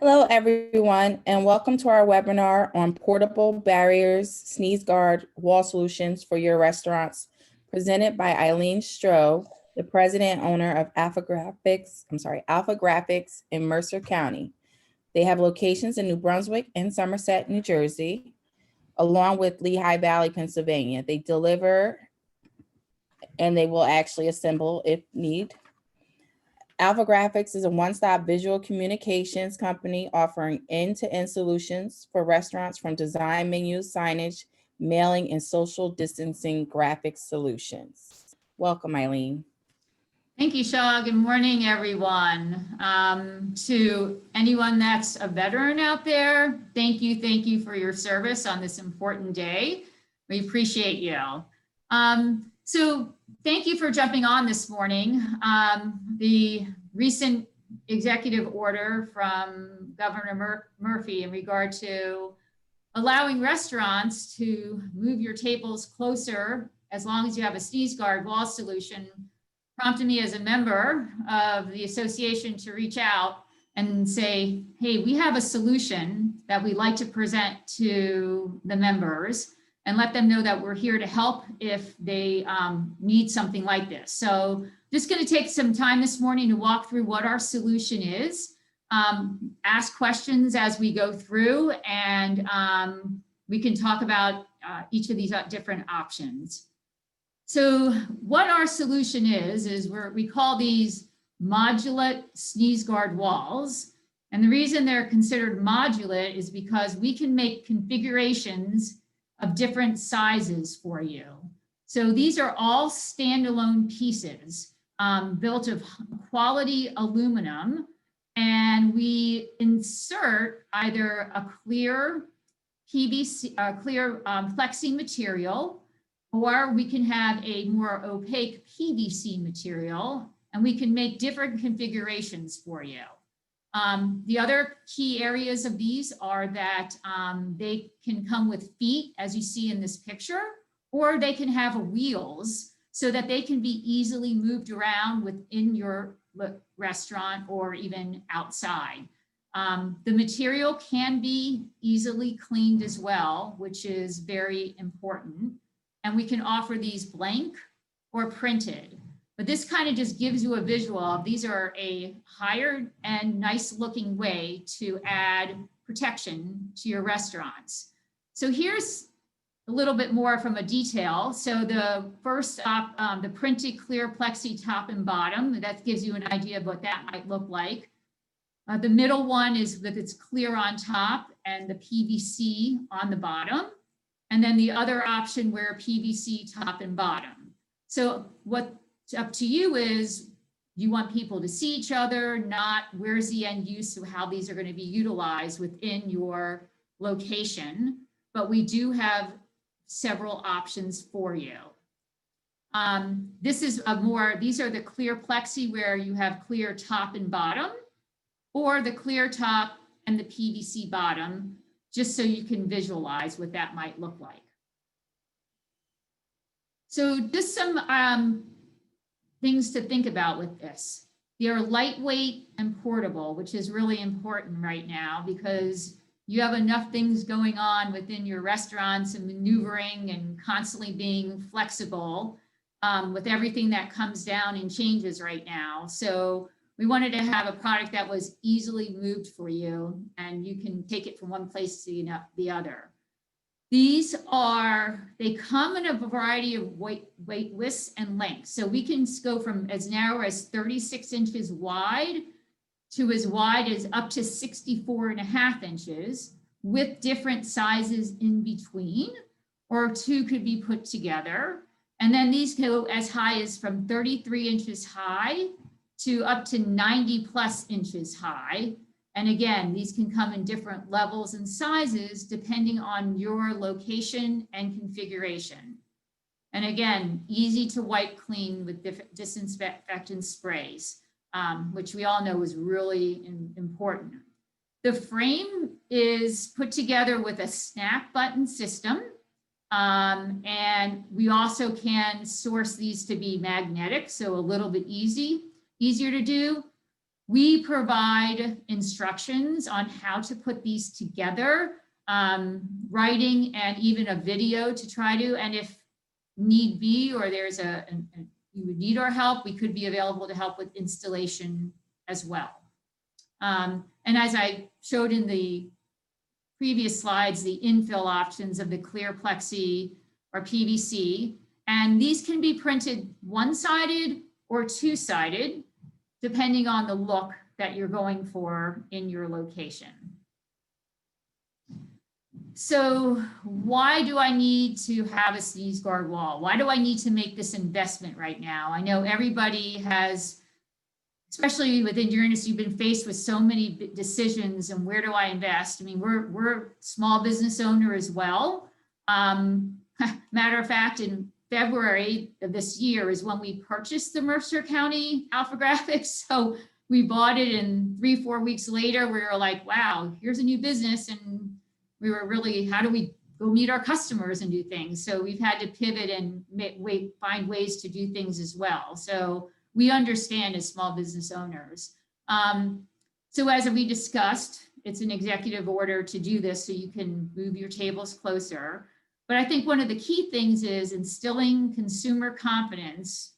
Hello, everyone, and welcome to our webinar on portable barriers, sneeze guard, wall solutions for your restaurants, presented by Eileen Stroh, the president and owner of Alpha Graphics in Mercer County. They have locations in New Brunswick and Somerset, New Jersey, along with Lehigh Valley, Pennsylvania. They deliver and they will actually assemble if need. Alpha Graphics is a one-stop visual communications company offering end-to-end solutions for restaurants, from design, menus, signage, mailing, and social distancing graphic solutions. Welcome, Eileen. Thank you, Shaw. Good morning, everyone. To anyone that's a veteran out there, thank you for your service on this important day. We appreciate you. So thank you for jumping on this morning. The recent executive order from Governor Murphy in regard to allowing restaurants to move your tables closer as long as you have a sneeze guard wall solution prompted me as a member of the association to reach out and say, hey, we have a solution that we'd like to present to the members and let them know that we're here to help if they need something like this. So just going to take some time this morning to walk through what our solution is, ask questions as we go through, and we can talk about each of these different options. So what our solution is we call these modulate sneeze guard walls. And the reason they're considered modulate is because we can make configurations of different sizes for you. So these are all standalone pieces built of quality aluminum, and we insert either a clear PVC, plexi material, or we can have a more opaque PVC material, and we can make different configurations for you. The other key areas of these are that they can come with feet, as you see in this picture, or they can have wheels so that they can be easily moved around within your restaurant or even outside. The material can be easily cleaned as well, which is very important. And we can offer these blank or printed. But this kind of just gives you a visual of these are a higher and nice looking way to add protection to your restaurants. So here's a little bit more from a detail. So the first up, the printed clear plexi top and bottom, that gives you an idea of what that might look like. The middle one is that it's clear on top and the PVC on the bottom. And then the other option where PVC top and bottom. So what's up to you is, you want people to see each other, not where's the end use of how these are going to be utilized within your location. But we do have several options for you. These are the clear plexi where you have clear top and bottom, or the clear top and the PVC bottom, just so you can visualize what that might look like. So just some things to think about with this. They are lightweight and portable, which is really important right now because you have enough things going on within your restaurants and maneuvering and constantly being flexible with everything that comes down and changes right now. So we wanted to have a product that was easily moved for you and you can take it from one place to the other. They come in a variety of weight, widths, and lengths. So we can go from as narrow as 36 inches wide to as wide as up to 64.5 inches with different sizes in between, or two could be put together. And then these go as high as from 33 inches high to up to 90 plus inches high. And again, these can come in different levels and sizes depending on your location and configuration. And again, easy to wipe clean with disinfectant sprays, which we all know is really important. The frame is put together with a snap button system. And we also can source these to be magnetic, so a little bit easier to do. We provide instructions on how to put these together, writing and even a video to try to, and if need be, or there's you would need our help, we could be available to help with installation as well. And as I showed in the previous slides, the infill options of the clear plexi or PVC, and these can be printed one-sided or two-sided, depending on the look that you're going for in your location. So why do I need to have a sneeze guard wall? Why do I need to make this investment right now? I know everybody has, especially within your industry, you've been faced with so many decisions and where do I invest? I mean, we're a small business owner as well. Matter of fact, in February of this year is when we purchased the Mercer County Alphagraphics. So we bought it, and 3-4 weeks later, we were like, wow, here's a new business. And we were really, how do we go meet our customers and do things? So we've had to pivot and find ways to do things as well. So we understand as small business owners. So as we discussed, it's an executive order to do this so you can move your tables closer. But I think one of the key things is instilling consumer confidence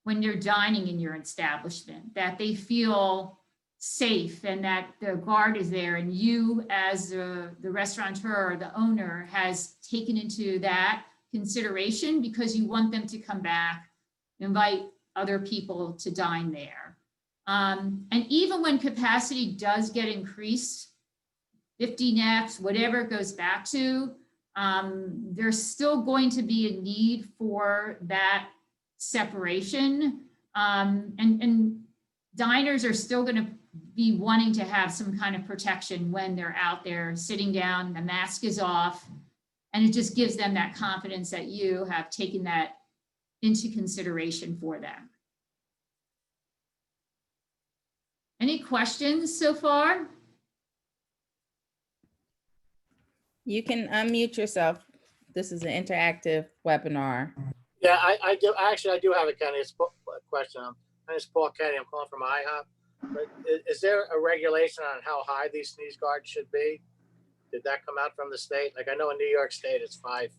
when you're dining in your establishment, that they feel safe and that the guard is there, and you as the restaurateur or the owner has taken into that consideration because you want them to come back, invite other people to dine there. And even when capacity does get increased, 50 naps, whatever it goes back to, there's still going to be a need for that separation. And diners are still going to be wanting to have some kind of protection when they're out there sitting down, the mask is off, and it just gives them that confidence that you have taken that into consideration for them. Any questions so far? You can unmute yourself. This is an interactive webinar. Yeah, I do. Actually, I do have a Kenny question. My name is Paul Kenny. I'm calling from IHOP. But is there a regulation on how high these sneeze guards should be? Did that come out from the state? Like I know in New York State, it's 5.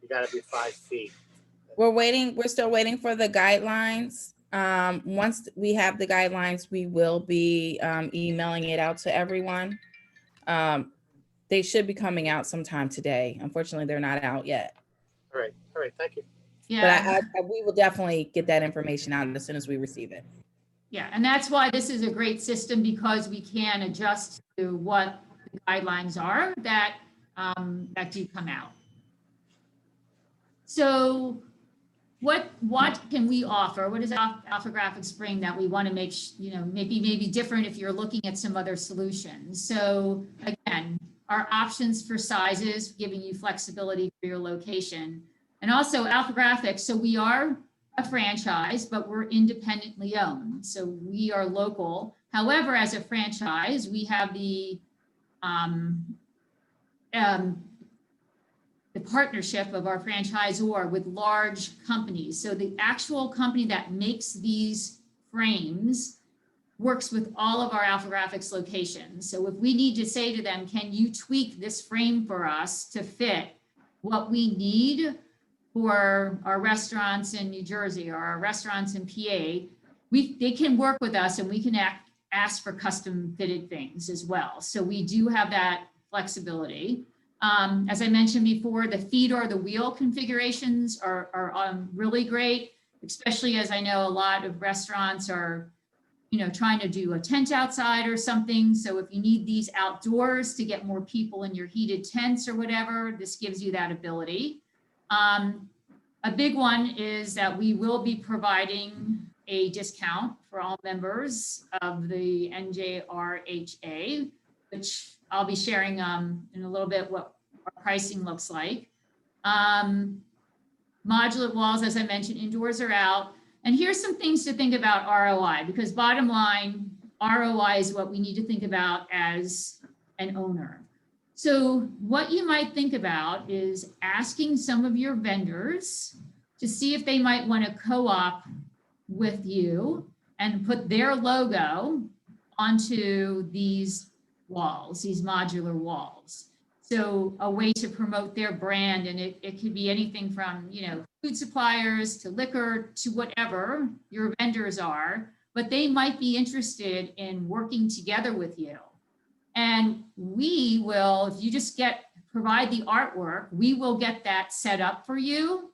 You got to be 5 feet. We're still waiting for the guidelines. Once we have the guidelines, we will be emailing it out to everyone. They should be coming out sometime today. Unfortunately, they're not out yet. All right, thank you. Yeah. But we will definitely get that information out as soon as we receive it. Yeah, and that's why this is a great system, because we can adjust to what the guidelines are that that do come out. So what can we offer? What is Alphagraphics bring that we want to make, maybe different if you're looking at some other solutions? So again, our options for sizes, giving you flexibility for your location. And also Alphagraphics, so we are a franchise, but we're independently owned. So we are local. However, as a franchise, we have the partnership of our franchisor with large companies. So the actual company that makes these frames works with all of our Alphagraphics locations. So if we need to say to them, can you tweak this frame for us to fit what we need for our restaurants in New Jersey or our restaurants in PA, they can work with us and we can ask for custom fitted things as well. So we do have that flexibility. As I mentioned before, the feet or the wheel configurations are really great, especially as I know a lot of restaurants are, trying to do a tent outside or something. So if you need these outdoors to get more people in your heated tents or whatever, this gives you that ability. A big one is that we will be providing a discount for all members of the NJRHA, which I'll be sharing in a little bit what our pricing looks like. Modular walls, as I mentioned, indoors or out. And here's some things to think about ROI, because bottom line, ROI is what we need to think about as an owner. So what you might think about is asking some of your vendors to see if they might want to co-op with you and put their logo onto these walls, these modular walls. So a way to promote their brand, and it could be anything from, you know, food suppliers to liquor to whatever your vendors are, but they might be interested in working together with you. And we will, if you just provide the artwork, we will get that set up for you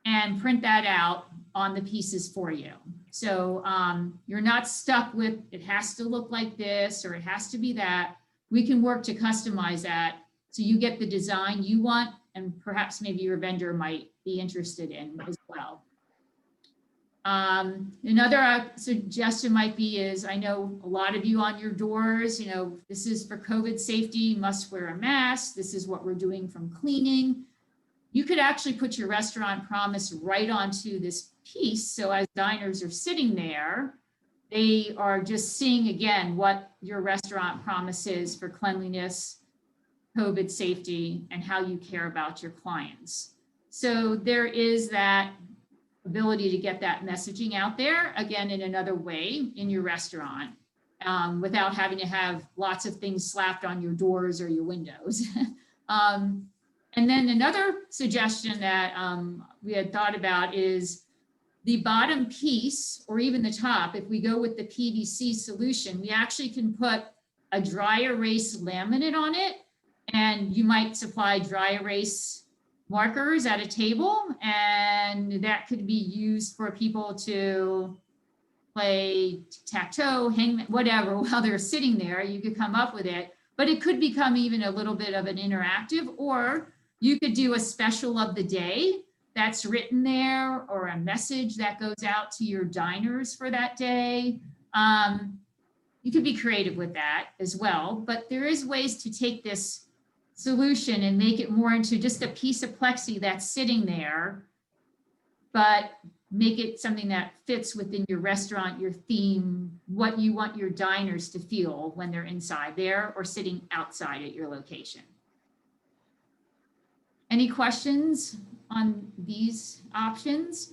and print that out on the pieces for you. So you're not stuck with, it has to look like this, or it has to be that. We can work to customize that so you get the design you want, and perhaps maybe your vendor might be interested in as well. Another suggestion might be is, I know a lot of you on your doors, you know, this is for COVID safety, must wear a mask. This is what we're doing from cleaning. You could actually put your restaurant promise right onto this piece. So as diners are sitting there, they are just seeing again what your restaurant promise is for cleanliness, COVID safety, and how you care about your clients. So there is that ability to get that messaging out there, again, in another way in your restaurant, without having to have lots of things slapped on your doors or your windows. And then another suggestion that we had thought about is the bottom piece, or even the top. If we go with the PVC solution, we actually can put a dry erase laminate on it, and you might supply dry erase markers at a table, and that could be used for people to play tic-tac-toe, hang, whatever, while they're sitting there. You could come up with it, but it could become even a little bit of an interactive, or you could do a special of the day that's written there, or a message that goes out to your diners for that day. You could be creative with that as well, but there is ways to take this solution and make it more into just a piece of plexi that's sitting there, but make it something that fits within your restaurant, your theme, what you want your diners to feel when they're inside there or sitting outside at your location. Any questions on these options?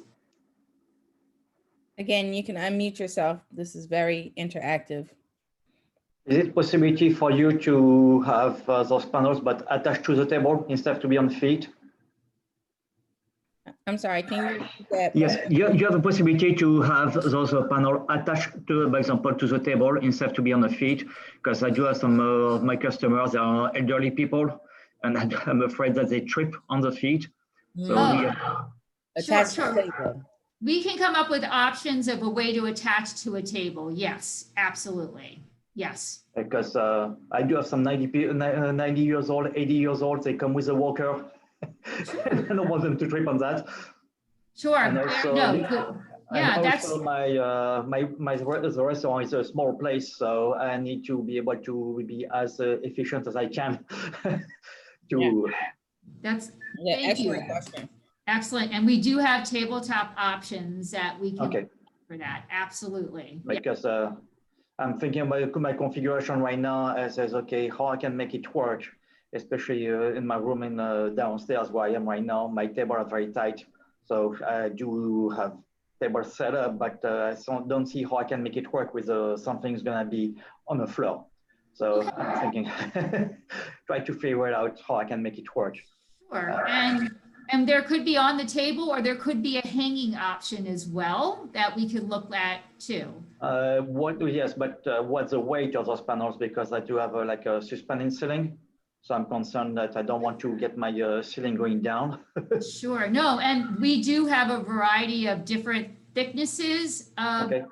Again, you can unmute yourself. This is very interactive. Is it possibility for you to have those panels but attached to the table instead to be on feet? I'm sorry, can you repeat that? Yes, you have a possibility to have those panels attached to, for example, to the table instead to be on the feet, because I do have some of my customers, they are elderly people, and I'm afraid that they trip on the feet. So Attached to Sure. the table. We can come up with options of a way to attach to a table. Yes, absolutely. Yes. because I do have some 90 years old, 80 years old, they come with a walker. And I don't want them to trip on that. Sure. And also, Yeah, and that's, also the restaurant is a small place, so I need to be able to be as efficient as I can. that's Yeah, Thank you. excellent question. excellent. And we do have tabletop options that we can Okay, for that. Absolutely. Yeah. because I'm thinking about my configuration right now. I says, okay, how I can make it work, especially in my room in downstairs where I am right now. My table are very tight, so I do have table set up, but I don't see how I can make it work with something's gonna be on the floor. So I'm thinking, try to figure it out how I can make it work. Sure. And there could be on the table, or there could be a hanging option as well that we could look at too. Yes, but what's the weight of those panels? Because I do have like a suspended ceiling. So I'm concerned that I don't want to get my ceiling going down. Sure. No, and we do have a variety of different thicknesses of Okay.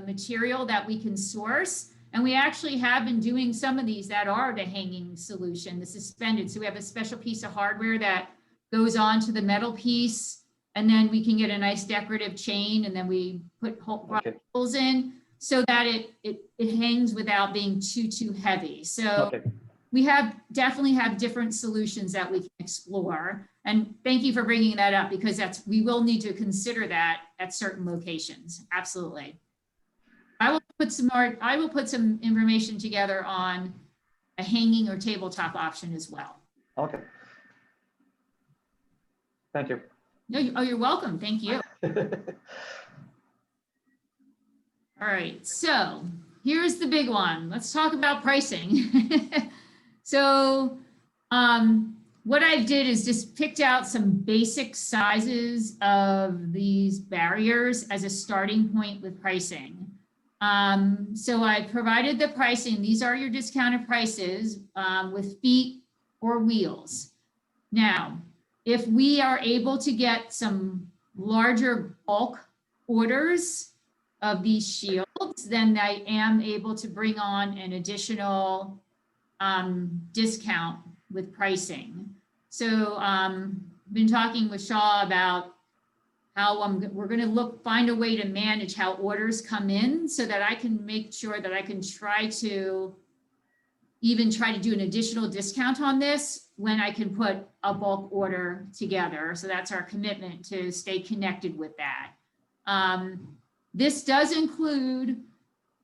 material that we can source. And we actually have been doing some of these that are the hanging solution, the suspended. So we have a special piece of hardware that goes on to the metal piece, and then we can get a nice decorative chain, and then we put holes in so that it hangs without being too heavy. So we definitely have different solutions that we can explore. And thank you for bringing that up, because we will need to consider that at certain locations. Absolutely. I will put some information together on a hanging or tabletop option as well. Okay. Thank you. No, you're welcome. Thank you. All right, so here's the big one. Let's talk about pricing. So what I did is just picked out some basic sizes of these barriers as a starting point with pricing. So I provided the pricing. These are your discounted prices with feet or wheels. Now, if we are able to get some larger bulk orders of these shields, then I am able to bring on an additional discount with pricing. So been talking with Shaw about how we're going to find a way to manage how orders come in so that I can make sure that I can try to do an additional discount on this when I can put a bulk order together. So that's our commitment to stay connected with that. This does include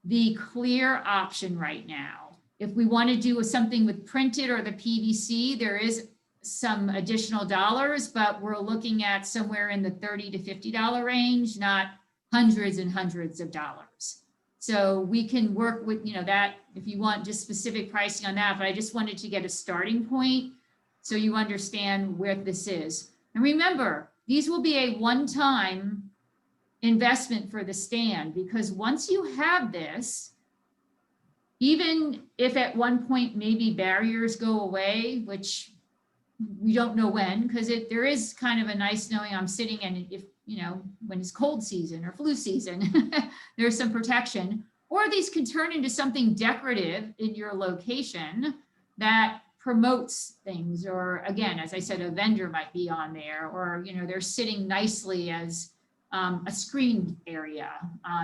the clear option right now. If we want to do something with printed or the PVC, there is some additional dollars, but we're looking at somewhere in the $30 to $50 range, not hundreds and hundreds of dollars. So we can work with, that if you want just specific pricing on that, but I just wanted to get a starting point so you understand where this is. And remember, these will be a one-time investment for the stand, because once you have this, even if at one point maybe barriers go away, which we don't know when, because there is kind of a nice knowing I'm sitting, and if, when it's cold season or flu season, there's some protection, or these can turn into something decorative in your location that promotes things. Or again, as I said, a vendor might be on there, or, they're sitting nicely as a screened area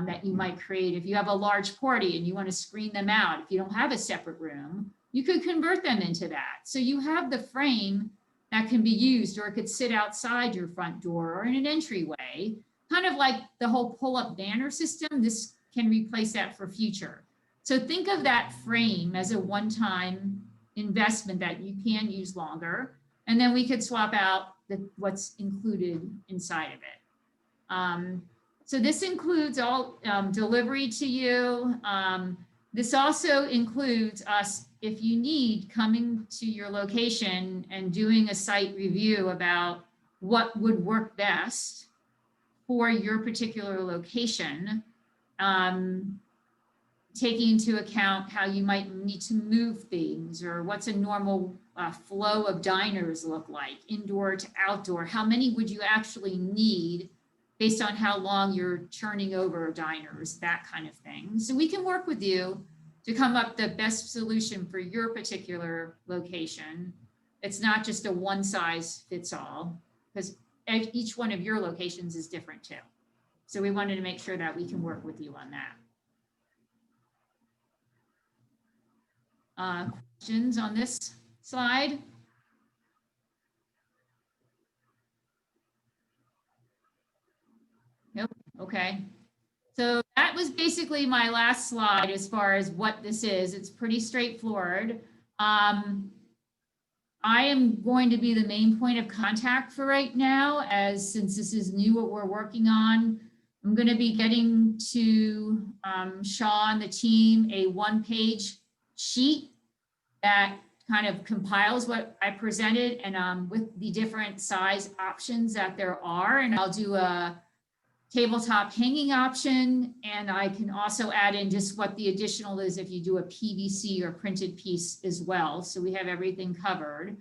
that you might create. If you have a large party and you want to screen them out, if you don't have a separate room, you could convert them into that. So you have the frame that can be used, or it could sit outside your front door or in an entryway, kind of like the whole pull-up banner system. This can replace that for future. So think of that frame as a one-time investment that you can use longer, and then we could swap out what's included inside of it. So this includes all delivery to you. This also includes us, if you need, coming to your location and doing a site review about what would work best for your particular location, taking into account how you might need to move things, or what's a normal flow of diners look like, indoor to outdoor. How many would you actually need based on how long you're churning over diners, that kind of thing. So we can work with you to come up the best solution for your particular location. It's not just a one size fits all, because each one of your locations is different too. So we wanted to make sure that we can work with you on that. Questions on this slide? Nope. Okay. So that was basically my last slide as far as what this is. It's pretty straightforward. I am going to be the main point of contact for right now, since this is new what we're working on. I'm going to be getting to Shaw and the team a one-page sheet that kind of compiles what I presented, and with the different size options that there are. And I'll do a tabletop hanging option, and I can also add in just what the additional is if you do a PVC or printed piece as well. So we have everything covered.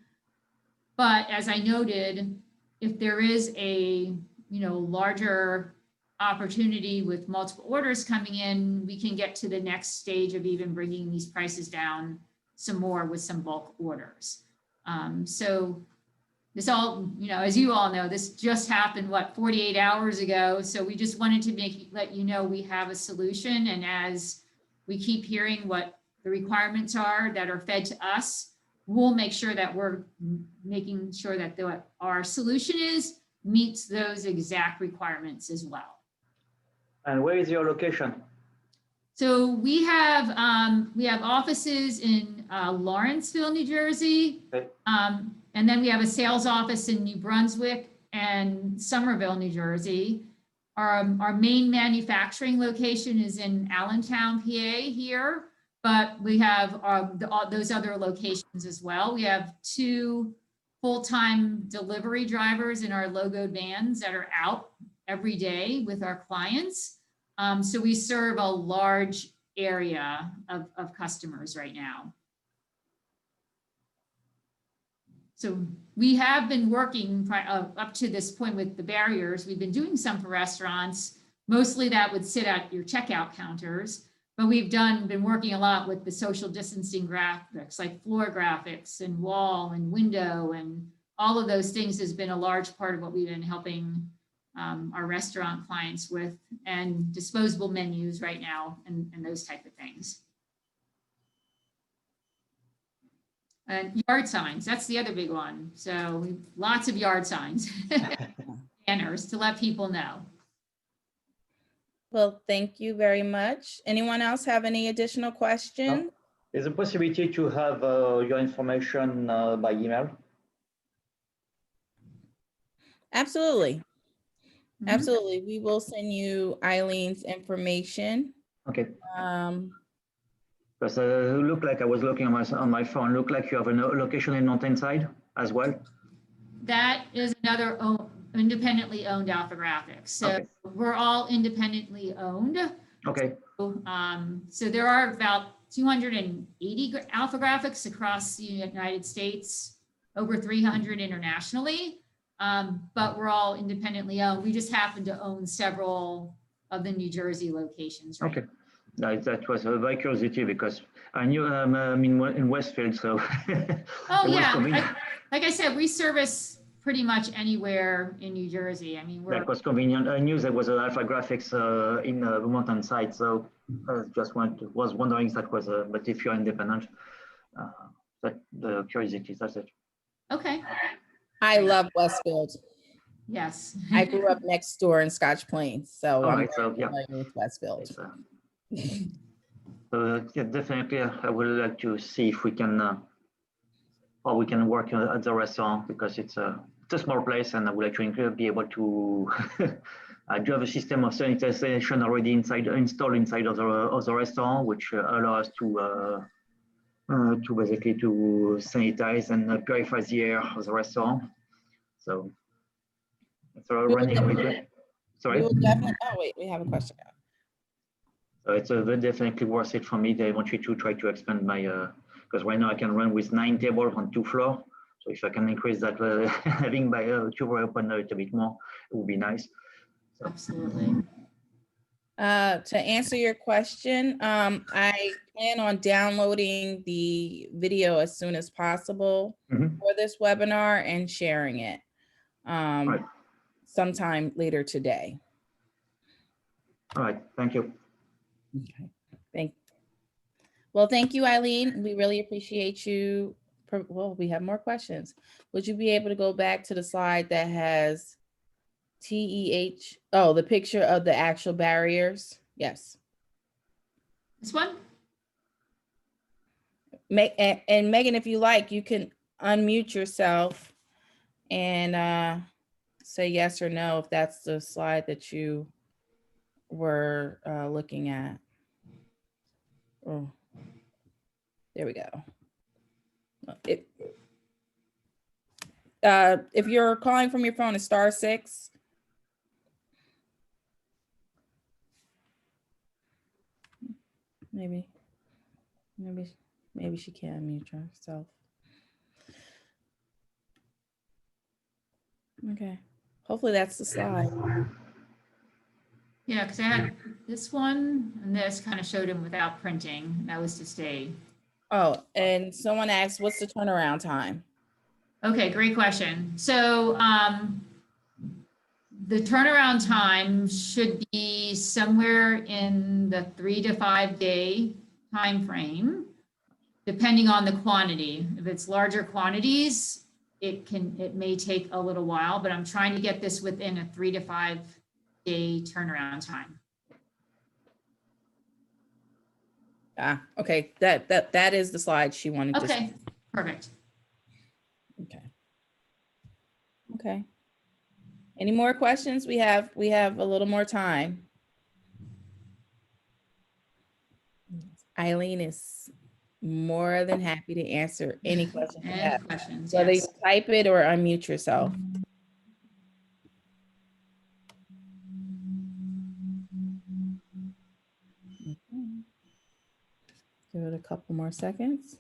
But as I noted, if there is a larger opportunity with multiple orders coming in, we can get to the next stage of even bringing these prices down some more with some bulk orders. So this all, as you all know, this just happened, 48 hours ago. So we just wanted to let you know we have a solution. And as we keep hearing what the requirements are that are fed to us, we'll make sure that we're making sure that our solution meets those exact requirements as well. And where is your location? So we have offices in Lawrenceville, New Jersey. Okay. And then we have a sales office in New Brunswick and Somerville, New Jersey. our main manufacturing location is in Allentown, PA here, but we have those other locations as well. We have 2 full-time delivery drivers in our logoed vans that are out every day with our clients. So we serve a large area of customers right now. So we have been working up to this point with the barriers. We've been doing some for restaurants. Mostly that would sit at your checkout counters, but we've been working a lot with the social distancing graphics, like floor graphics and wall and window, and all of those things has been a large part of what we've been helping our restaurant clients with, and disposable menus right now and those type of things. And yard signs, that's the other big one. So lots of yard signs, banners to let people know. Well, thank you very much. Anyone else have any additional questions? Is a possibility to have your information by email? Absolutely. Mhm. Absolutely. We will send you Eileen's information. Okay. Because look like I was looking on my phone. Look like you have a location in Mountainside as well. That is another independently owned Alphographics. So Okay. we're all independently owned. Okay. So there are about 280 Alphographics across the United States, over 300 internationally. But we're all independently owned. We just happen to own several of the New Jersey locations. Right? Okay. That was a curiosity because I knew I'm in Westfield, so. Oh yeah, like I said, we service pretty much anywhere in New Jersey. I mean, That was convenient. I knew there was an Alphographics in the Mountainside, so I just was wondering if that was but if you're independent, that the curiosity, that's it. Okay. I love Westfield. Yes. I grew up next door in Scotch Plains, so All I'm right, so, very yeah. familiar with Westfield. So yeah, definitely, I would like to see if we can, or we can work at the restaurant because it's a small place, and I would actually be able to. I do have a system of sanitization already installed inside of the restaurant, which allows us to basically to sanitize and purify the air of the restaurant. So it's running with it. Sorry. We will definitely, oh wait, we have a question. So it's definitely worth it for me. I want you to try to expand my, because right now I can run with 9 tables on 2 floors. So if I can increase that, having my 2 open a little bit more, it would be nice. So. Absolutely. To answer your question, I plan on downloading the video as soon as possible for this webinar and sharing it Right. sometime later today. All right, thank you. Okay, thank you, Eileen. We really appreciate you. Well, we have more questions. Would you be able to go back to the slide that has TEH? Oh, the picture of the actual barriers. Yes. This one? And Megan, if you like, you can unmute yourself and say yes or no if that's the slide that you were looking at. Oh, there we go. If you're calling from your phone, it's *6. Maybe she can't unmute herself. Okay, hopefully that's the slide. Yeah, because I had this one and this kind of showed him without printing. That was to stay. Oh, and someone asked, what's the turnaround time? Okay, great question. So the turnaround time should be somewhere in the 3 to 5 day time frame, depending on the quantity. If it's larger quantities, it may take a little while, but I'm trying to get this within a 3 to 5 day turnaround time. Okay, that is the slide she wanted to Okay, see. perfect. Okay. Any more questions? We have a little more time. Eileen is more than happy to answer any questions you Any have. questions? Whether you Yes. type it or unmute yourself. Okay. Give it a couple more seconds.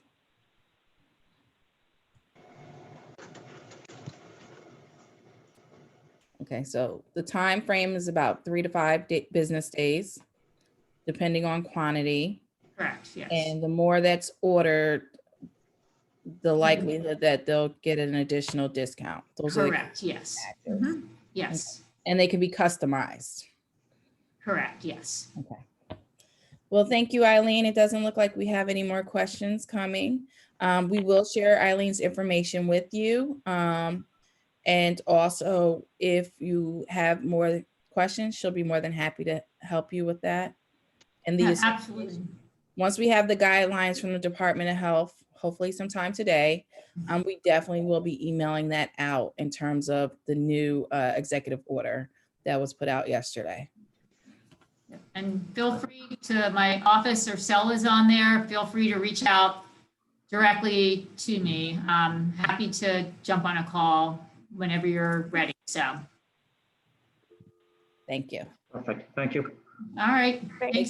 Okay, so the time frame is about 3 to 5 business days, depending on quantity. Correct, yes. And the more that's ordered, the likelihood that they'll get an additional discount. Those are the Correct, yes. factors. Mhm. Yes, And they can be customized. correct, yes. Okay. Well, thank you, Eileen. It doesn't look like we have any more questions coming. We will share Eileen's information with you. And also, if you have more questions, she'll be more than happy to help you with that. And Yeah, these, absolutely. once we have the guidelines from the Department of Health, hopefully sometime today, we definitely will be emailing that out in terms of the new executive order that was put out yesterday. And feel free to, my office or cell is on there. Feel free to reach out directly to me. I'm happy to jump on a call whenever you're ready. So, all Thank you. Perfect. Thank you. right. Great. Thanks,